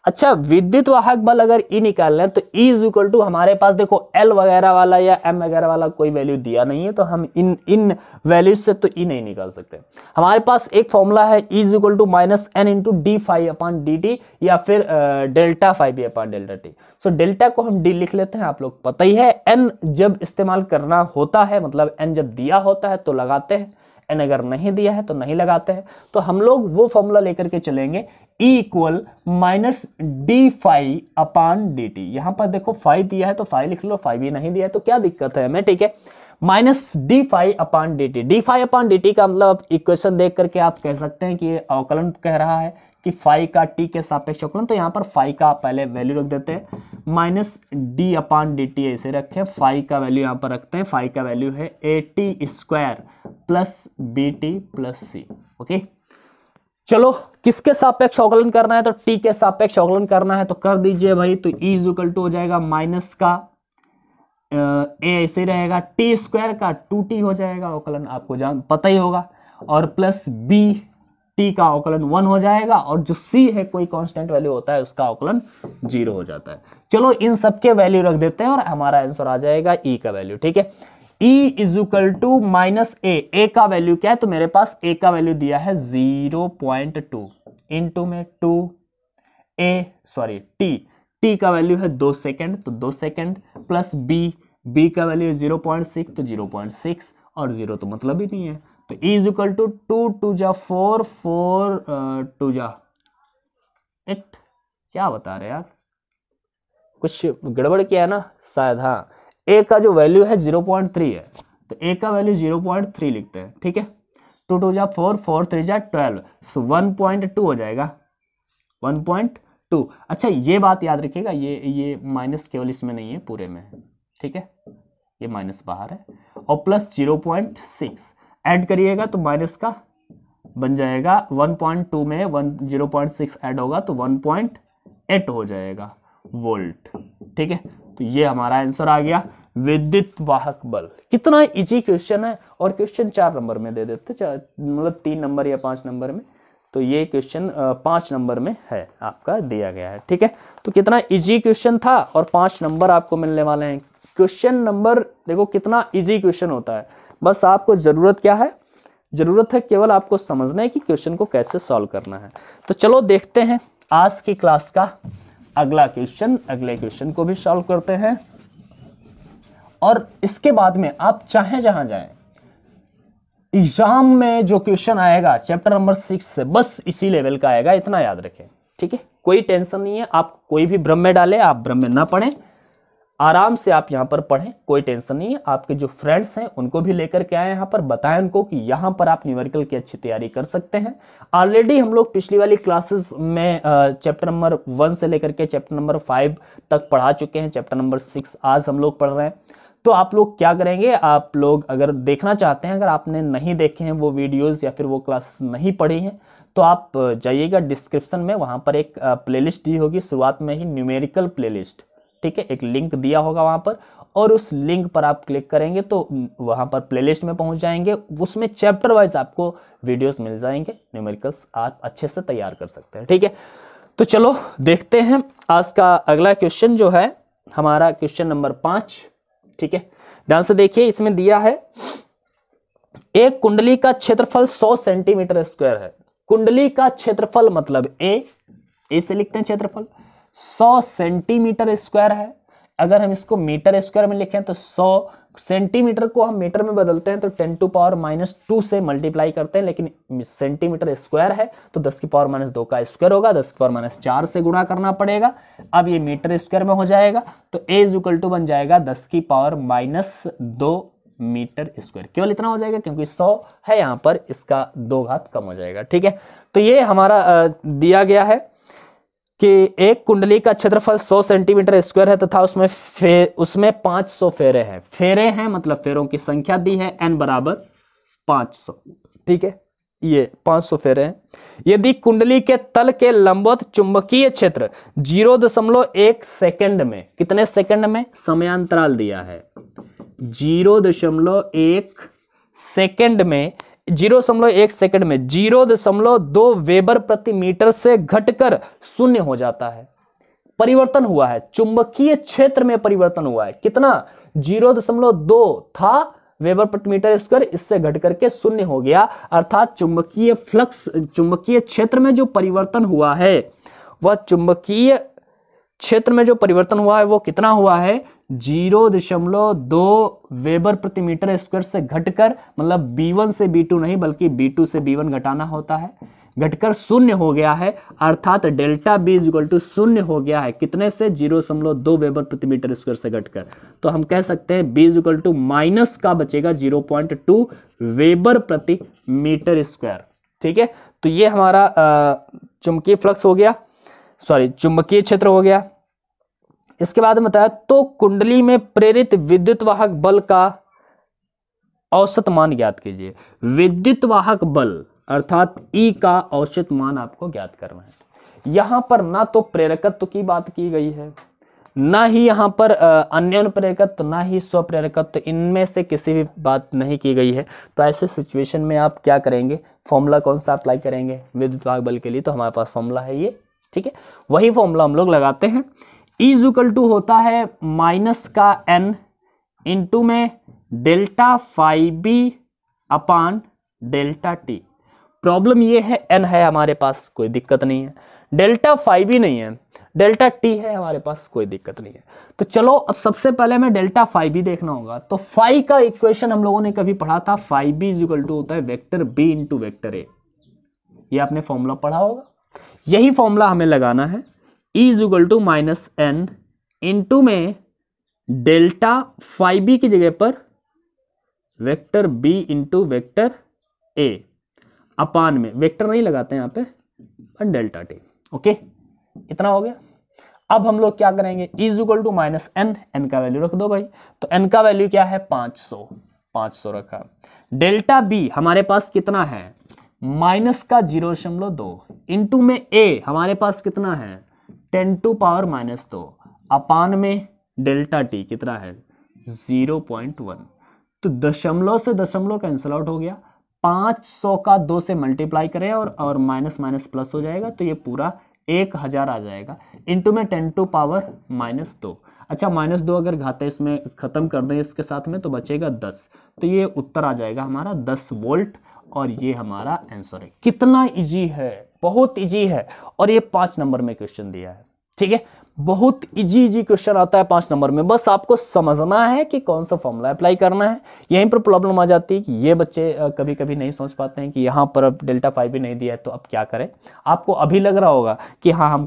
अच्छा, विद्युत वाहक बल अगर ई निकालना है तो ई इज इक्वल टू, हमारे पास देखो एल वगैरह वाला या एम वगैरह वाला कोई वैल्यू दिया नहीं है, तो हम इन वैल्यूज से तो ई नहीं निकाल सकते। हमारे पास एक फॉर्मूला है E is equal to minus N into D phi upon D T, या फिर delta phi B upon delta T. So delta को हम डी लिख लेते हैं, आप लोग पता ही है। एन जब इस्तेमाल करना होता है, मतलब एन जब दिया होता है तो लगाते हैं, एन अगर नहीं दिया है तो नहीं लगाते हैं। तो हम लोग वो फॉर्मूला लेकर के चलेंगे, E equal minus D five upon D T. यहां पर देखो फाइव दिया है तो फाइव लिख लो, फाइव ही नहीं दिया है तो क्या दिक्कत है हमें, ठीक है। Minus D five upon D T, D five upon D T का मतलब इक्वेशन देख करके आप कह सकते हैं कि ये अवकलन कह रहा है कि फाइव का टी के सापेक्ष अवकलन, तो यहाँ पर फाइव का पहले वैल्यू रख देते हैं, माइनस डी अपान डी टी ऐसे रखें, फाइव का वैल्यू यहाँ पर रखते हैं, फाइव का वैल्यू है A T square plus B T plus C, okay. चलो किसके सापेक्ष अवकलन करना है, तो टी के सापेक्ष अवकलन करना है, तो कर दीजिए भाई। तो ई इज इक्वल टू हो जाएगा माइनस का ए ऐसे रहेगा, टी स्क्वायर का 2t हो जाएगा अवकलन, आपको जान पता ही होगा, और प्लस बी टी का अवकलन 1 हो जाएगा, और जो सी है कोई कांस्टेंट वैल्यू होता है उसका अवकलन 0 हो जाता है। चलो इन सबके वैल्यू रख देते हैं और हमारा आंसर आ जाएगा ई का वैल्यू, ठीक है। E is equal to minus A का वैल्यू क्या है, तो मेरे पास ए का वैल्यू दिया है 0.2 इंटू में 2 टी का वैल्यू है 2 सेकेंड, तो 2 सेकेंड प्लस बी का वैल्यू 0.6, तो 0.6, और 0 तो मतलब ही नहीं है, तो E इज इक्वल टू 2 2 जा 4 4 2 जा 8। क्या बता रहे यार, कुछ गड़बड़ किया है ना शायद, हाँ। ए का जो वैल्यू है 0.3 है, तो ए का वैल्यू 0.3 लिखते हैं, ठीक है। 2 2 जा 4 4 3 जा 12, सो 1.2 हो जाएगा, 1.2। अच्छा ये बात याद रखिएगा, ये माइनस केवल इसमें नहीं है, पूरे में है, ठीक है, ये माइनस बाहर है, और प्लस 0.6 ऐड करिएगा तो माइनस का बन जाएगा, 1.2 में 0.6 ऐड होगा तो 1.8 हो जाएगा वोल्ट, ठीक है। तो ये हमारा आंसर आ गया, विद्युत वाहक बल। कितना इजी क्वेश्चन है, और क्वेश्चन 4 नंबर में दे देते, मतलब 3 नंबर या 5 नंबर में, तो ये क्वेश्चन 5 नंबर में है आपका दिया गया है, ठीक है। तो कितना इजी क्वेश्चन था, और 5 नंबर आपको मिलने वाले हैं। क्वेश्चन नंबर देखो कितना इजी क्वेश्चन होता है, बस आपको जरूरत क्या है, जरूरत है केवल आपको समझना है कि क्वेश्चन को कैसे सॉल्व करना है। तो चलो देखते हैं आज की क्लास का अगला क्वेश्चन, अगले क्वेश्चन को भी सॉल्व करते हैं, और इसके बाद में आप चाहे जहां जाएं, एग्जाम में जो क्वेश्चन आएगा चैप्टर नंबर 6 से बस इसी लेवल का आएगा, इतना याद रखें, ठीक है। कोई टेंशन नहीं है, आप कोई भी भ्रम में डाले, आप भ्रम में ना पढ़ें, आराम से आप यहाँ पर पढ़ें, कोई टेंशन नहीं है। आपके जो फ्रेंड्स हैं उनको भी लेकर के आए यहाँ पर, बताएं उनको कि यहाँ पर आप न्यूमेरिकल की अच्छी तैयारी कर सकते हैं। ऑलरेडी हम लोग पिछली वाली क्लासेस में चैप्टर नंबर 1 से लेकर के चैप्टर नंबर 5 तक पढ़ा चुके हैं, चैप्टर नंबर 6 आज हम लोग पढ़ रहे हैं। तो आप लोग क्या करेंगे, आप लोग अगर देखना चाहते हैं, अगर आपने नहीं देखे हैं वो वीडियोज़ या फिर वो क्लासेस नहीं पढ़ी हैं, तो आप जाइएगा डिस्क्रिप्शन में, वहाँ पर एक प्लेलिस्ट दी होगी शुरुआत में ही, न्यूमेरिकल प्लेलिस्ट, ठीक है, एक लिंक दिया होगा वहां पर, और उस लिंक पर आप क्लिक करेंगे तो वहां पर प्लेलिस्ट में पहुंच जाएंगे, उसमें चैप्टर वाइज आपको वीडियोस मिल जाएंगे, न्यूमेरिकल्स आप अच्छे से तैयार कर सकते हैं, ठीक है। तो चलो देखते हैं आज का अगला क्वेश्चन जो है हमारा क्वेश्चन नंबर 5, ठीक है। ध्यान से देखिए, इसमें दिया है एक कुंडली का क्षेत्रफल 100 सेंटीमीटर स्क्वायर है। कुंडली का क्षेत्रफल मतलब ए से लिखते हैं क्षेत्रफल, 100 सेंटीमीटर स्क्वायर है। अगर हम इसको मीटर स्क्वायर में लिखें तो 100 सेंटीमीटर को हम मीटर में बदलते हैं तो 10⁻² से मल्टीप्लाई करते हैं, लेकिन सेंटीमीटर स्क्वायर है तो 10⁻² का स्क्वायर होगा, 10⁻4 से गुणा करना पड़ेगा। अब ये मीटर स्क्वायर में हो जाएगा तो a = बन जाएगा 10⁻² मीटर स्क्वायर। केवल इतना हो जाएगा क्योंकि 100 है यहाँ पर, इसका 2 घात कम हो जाएगा। ठीक है, तो ये हमारा दिया गया है कि एक कुंडली का क्षेत्रफल 100 सेंटीमीटर स्क्वायर है तथा उसमें 500 फेरे हैं। फेरे हैं मतलब फेरों की संख्या दी है, n = 500। ठीक है, ये 500 फेरे हैं। यदि कुंडली के तल के लंबवत चुंबकीय क्षेत्र 0.1 सेकंड में, कितने सेकंड में, समयांतराल दिया है 0.1 सेकंड में, 0.1 सेकंड में 0.2 वेबर प्रति मीटर से घटकर 0 हो जाता है। परिवर्तन हुआ है, चुंबकीय क्षेत्र में परिवर्तन हुआ है। कितना, 0.2 था वेबर प्रति मीटर स्क्वायर, इससे घट करके 0 हो गया। अर्थात चुंबकीय फ्लक्स, चुंबकीय क्षेत्र में जो परिवर्तन हुआ है वह चुंबकीय क्षेत्र में जो परिवर्तन हुआ है वो कितना हुआ है, 0.2 वेबर प्रति मीटर स्क्वायर से घटकर, मतलब B1 से B2 नहीं बल्कि B2 से B1 घटाना होता है, घटकर 0 हो गया है। अर्थात डेल्टा B = 0 हो गया है। कितने से, 0.2 वेबर प्रति मीटर स्क्वायर से घटकर। तो हम कह सकते हैं B = माइनस का बचेगा 0.2 वेबर प्रति मीटर स्क्वायर। ठीक है, तो ये हमारा चुंबकीय फ्लक्स हो गया, चुंबकीय क्षेत्र हो गया। इसके बाद बताया तो कुंडली में प्रेरित विद्युत वाहक बल का औसत मान ज्ञात कीजिए। विद्युत वाहक बल अर्थात E का औसत मान आपको ज्ञात करना है। यहां पर ना तो प्रेरकत्व की बात की गई है, ना ही यहां पर अन्योन्य प्रेरकत्व, ना ही स्वप्रेरकत्व, इनमें से किसी भी बात नहीं की गई है। तो ऐसे सिचुएशन में आप क्या करेंगे, फॉर्मूला कौन सा अप्लाई करेंगे विद्युत वाहक बल के लिए, तो हमारे पास फॉर्मूला है ये। ठीक है, वही फॉर्मूला हम लोग लगाते हैं। E = होता है माइनस का n इंटू में delta phi B upon delta T. Problem ये है n है हमारे पास, कोई दिक्कत नहीं है, डेल्टा फाई बी नहीं है, डेल्टा टी है हमारे पास, कोई दिक्कत नहीं है। तो चलो अब सबसे पहले हमें डेल्टा फाई बी देखना होगा। तो फाई का इक्वेशन हम लोगों ने कभी पढ़ा था, फाई बी = होता है vector b into vector a। ये आपने फॉर्मूला पढ़ा होगा, यही फॉर्मूला हमें लगाना है। E = -n इंटू में डेल्टा फाई बी की जगह पर vector b into vector a अपान में, वेक्टर नहीं लगाते हैं यहाँ पे, डेल्टा टी। ओके, इतना हो गया। अब हम लोग क्या करेंगे, E = -n, n का वैल्यू रख दो भाई। तो n का वैल्यू क्या है, 500 रखा। डेल्टा b हमारे पास कितना है, माइनस का 0.2 इंटू में a हमारे पास कितना है, 10⁻², अपान में डेल्टा टी कितना है, 0.1। तो दशमलव से दशमलव कैंसिल आउट हो गया, 500 का 2 से मल्टीप्लाई करें और माइनस माइनस प्लस हो जाएगा, तो ये पूरा 1000 आ जाएगा, इंटू में 10⁻²। अच्छा, -2 अगर घाते इसमें खत्म कर दें इसके साथ में तो बचेगा 10। तो ये उत्तर आ जाएगा हमारा 10 वोल्ट, और ये हमारा आंसर है। कितना इजी है, बहुत इजी है, और ये 5 नंबर में क्वेश्चन दिया है। ठीक है, बहुत इजी क्वेश्चन आता है 5 नंबर में, बस आपको समझना है कि कौन सा फॉर्मूला अप्लाई करना है। यहीं पर प्रॉब्लम आ जाती है कि ये बच्चे कभी कभी नहीं सोच पाते हैं कि यहाँ पर अब डेल्टा फाई भी नहीं दिया है तो अब क्या करें। आपको अभी लग रहा होगा कि हाँ हम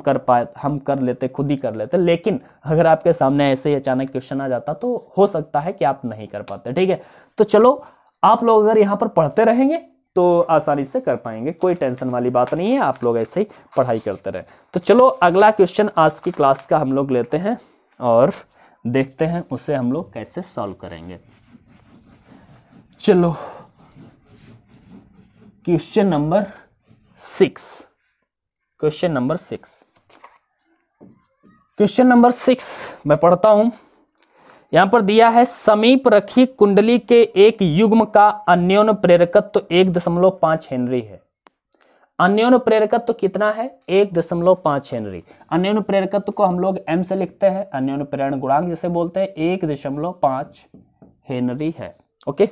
कर लेते, खुद ही कर लेते, लेकिन अगर आपके सामने ऐसे ही अचानक क्वेश्चन आ जाता तो हो सकता है कि आप नहीं कर पाते। ठीक है, तो चलो आप लोग अगर यहाँ पर पढ़ते रहेंगे तो आसानी से कर पाएंगे, कोई टेंशन वाली बात नहीं है, आप लोग ऐसे ही पढ़ाई करते रहे। तो चलो अगला क्वेश्चन आज की क्लास का हम लोग लेते हैं और देखते हैं उसे हम लोग कैसे सॉल्व करेंगे। चलो क्वेश्चन नंबर 6। क्वेश्चन नंबर 6 मैं पढ़ता हूं। यहां पर दिया है समीप रखी कुंडली के एक युग्म का अन्योन्य प्रेरकत्व 1.5 हेनरी है। अन्योन्य प्रेरकत्व कितना है, 1.5 हेनरी। अन्योन्य प्रेरकत्व को हम लोग m से लिखते हैं, अन्योन्य प्रेरण गुणांक जिसे बोलते हैं, 1.5 हेनरी है। ओके,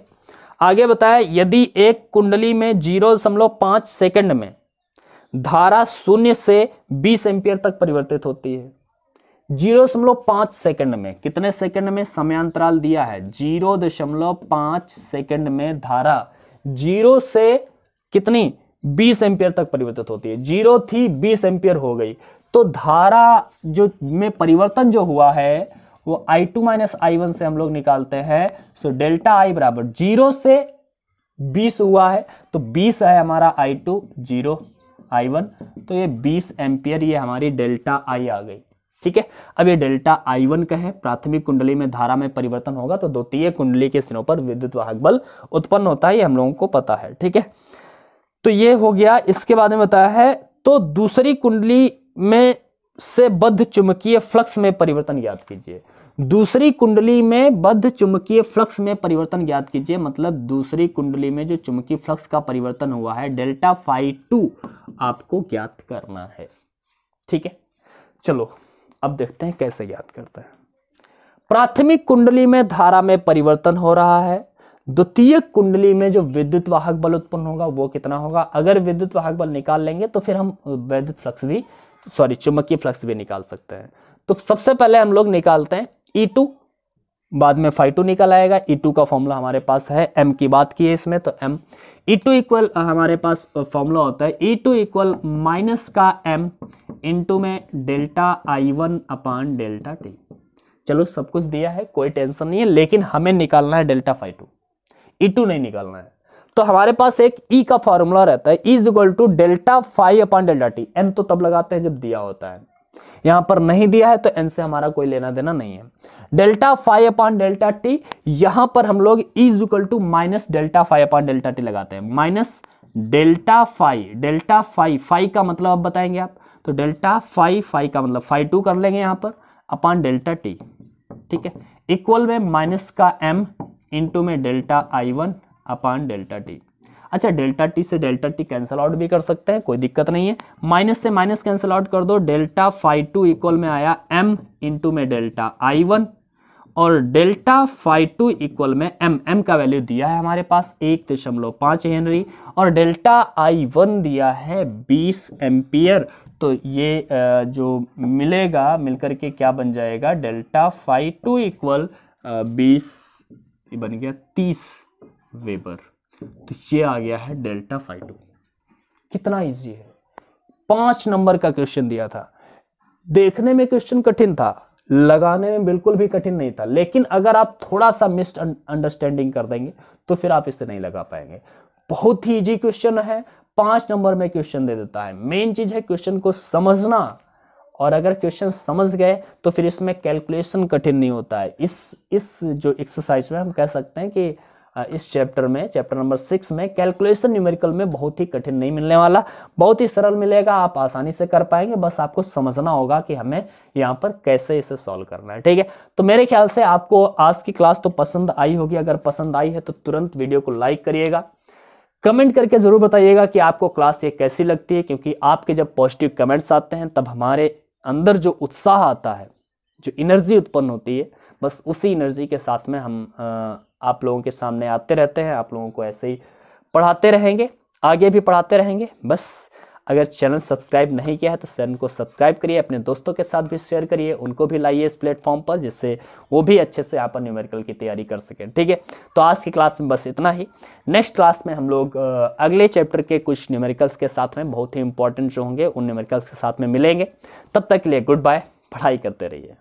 आगे बताया यदि एक कुंडली में 0.5 सेकंड में धारा 0 से 20 एम्पियर तक परिवर्तित होती है। 0.5 सेकंड में, कितने सेकंड में समयांतराल दिया है 0.5 सेकंड में धारा 0 से कितनी 20 एम्पियर तक परिवर्तित होती है। 0 थी 20 एम्पियर हो गई, तो धारा जो में परिवर्तन जो हुआ है वो I2 माइनस I1 से हम लोग निकालते हैं। सो डेल्टा I बराबर 0 से 20 हुआ है, तो 20 है हमारा I2, 0 I1, तो ये 20 एम्पियर ये हमारी डेल्टा I आ गई। ठीक है, अब ये डेल्टा I1 का है, प्राथमिक कुंडली में धारा में परिवर्तन होगा तो द्वितीय कुंडली के सिरों पर विद्युत वाहक बल उत्पन्न होता है, ये हम लोगों को पता है। ठीक है, तो ये हो गया। इसके बाद में बताया है तो दूसरी कुंडली में से बद्ध चुंबकीय फ्लक्स में परिवर्तन ज्ञात कीजिए। दूसरी कुंडली में बद्ध चुंबकीय फ्लक्स में परिवर्तन ज्ञात कीजिए, मतलब दूसरी कुंडली में जो चुंबकीय फ्लक्स का परिवर्तन हुआ है डेल्टा फाई 2 आपको ज्ञात करना है। ठीक है, चलो अब देखते हैं कैसे ज्ञात करते हैं। प्राथमिक कुंडली में धारा में परिवर्तन हो रहा है, द्वितीय कुंडली में जो विद्युत वाहक बल उत्पन्न होगा वो कितना होगा। अगर विद्युत वाहक बल निकाल लेंगे तो फिर हम वैद्युत फ्लक्स भी चुंबकीय फ्लक्स भी निकाल सकते हैं। तो सबसे पहले हम लोग निकालते हैं E2, बाद में φ2 निकल आएगा। E2 का फॉर्मूला हमारे पास है, m की बात की है इसमें, तो m E2 इक्वल हमारे पास फॉर्मूला होता है E2 इक्वल माइनस का m इंटू में delta I1 upon delta t। चलो सब कुछ दिया है, कोई टेंशन नहीं है, लेकिन हमें निकालना है डेल्टा φ2, E2 नहीं निकालना है। तो हमारे पास एक E का फॉर्मूला रहता है, E is equal to delta phi upon delta T. n तो तब लगाते हैं जब दिया होता है, यहां पर नहीं दिया है तो n से हमारा कोई लेना देना नहीं है। Delta phi upon delta T, यहां पर हम लोग E is equal to minus delta phi upon delta T लगाते हैं, माइनस डेल्टा फाई, फाई का मतलब अब बताएंगे आप, तो डेल्टा फाई का मतलब φ2 कर लेंगे यहां पर अपान डेल्टा टी। ठीक है, इक्वल में माइनस का m इंटू में delta I1 upon delta T. अच्छा, डेल्टा टी से डेल्टा टी कैंसिल आउट भी कर सकते हैं, कोई दिक्कत नहीं है। माइनस से माइनस कैंसिल आउट कर दो, डेल्टा φ2 इक्वल में आया m इंटू में डेल्टा I1 और डेल्टा φ2 इक्वल में m का वैल्यू दिया है हमारे पास 1.5 हेनरी और डेल्टा I1 दिया है 20 एम्पियर। तो ये जो मिलेगा मिलकर के क्या बन जाएगा, डेल्टा φ2 इक्वल 20 बन गया 30 वेबर। तो ये आ गया है डेल्टा φ2। कितना इजी है, 5 नंबर का क्वेश्चन दिया था। देखने में क्वेश्चन कठिन था, लगाने में बिल्कुल भी कठिन नहीं था, लेकिन अगर आप थोड़ा सा मिस अंडरस्टैंडिंग कर देंगे तो फिर आप इसे नहीं लगा पाएंगे। बहुत ही इजी क्वेश्चन है, 5 नंबर में क्वेश्चन दे देता है। मेन चीज है क्वेश्चन को समझना, और अगर क्वेश्चन समझ गए तो फिर इसमें कैलकुलेशन कठिन नहीं होता है। इस जो एक्सरसाइज में हम कह सकते हैं कि इस चैप्टर नंबर 6 में कैलकुलेशन न्यूमेरिकल में बहुत ही कठिन नहीं मिलने वाला, बहुत ही सरल मिलेगा, आप आसानी से कर पाएंगे। बस आपको समझना होगा कि हमें यहाँ पर कैसे इसे सॉल्व करना है। ठीक है, तो मेरे ख्याल से आपको आज की क्लास तो पसंद आई होगी। अगर पसंद आई है तो तुरंत वीडियो को लाइक करिएगा, कमेंट करके जरूर बताइएगा कि आपको क्लास ये कैसी लगती है, क्योंकि आपके जब पॉजिटिव कमेंट्स आते हैं तब हमारे अंदर जो उत्साह आता है, जो एनर्जी उत्पन्न होती है, बस उसी एनर्जी के साथ में हम आप लोगों के सामने आते रहते हैं। आप लोगों को ऐसे ही पढ़ाते रहेंगे, आगे भी पढ़ाते रहेंगे। बस अगर चैनल सब्सक्राइब नहीं किया है तो चैनल को सब्सक्राइब करिए, अपने दोस्तों के साथ भी शेयर करिए, उनको भी लाइए इस प्लेटफॉर्म पर, जिससे वो भी अच्छे से यहाँ पर न्यूमेरिकल की तैयारी कर सकें। ठीक है, तो आज की क्लास में बस इतना ही। नेक्स्ट क्लास में हम लोग अगले चैप्टर के कुछ न्यूमेरिकल्स के साथ में, बहुत ही इंपॉर्टेंट जो होंगे उन न्यूमेरिकल्स के साथ में मिलेंगे। तब तक के लिए गुड बाय, पढ़ाई करते रहिए।